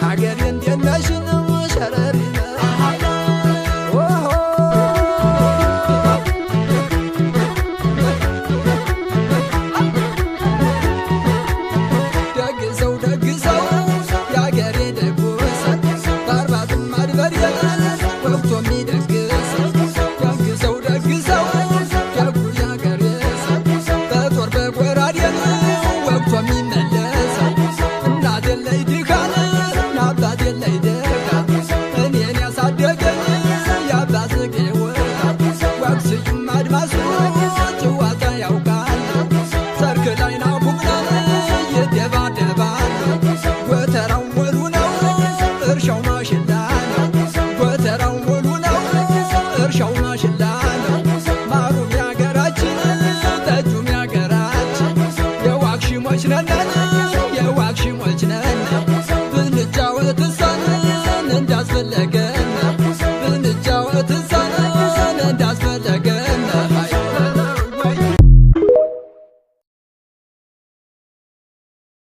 አገር እንደነሽን ሸረሪና ደግሰው ያገሬ ደጉሳ ባርባትም አድበሪያ ወቅቶ የሚደግስ ደግሰው ደጉ ያገሬ በጦር በጎራዴ ወቅቶ የሚመለስ እናት የለይ ድካም አባት የለይ ደካ እኔን ያሳደገኝ የአባት ወታ ዋክስዩም አድማሱ ጭዋታ ያውቃል ሰርክ ላይ ናቡናን ይደባደባል ጎተራው ሙሉ ነው እርሻው ማሽላ ነው ጎተራው ሙሉ ነው እርሻው ማሽላ ነው ማሩም ያገራችን ጠጁም ያገራችን የዋክሽሞች ነን ብንጫወትስ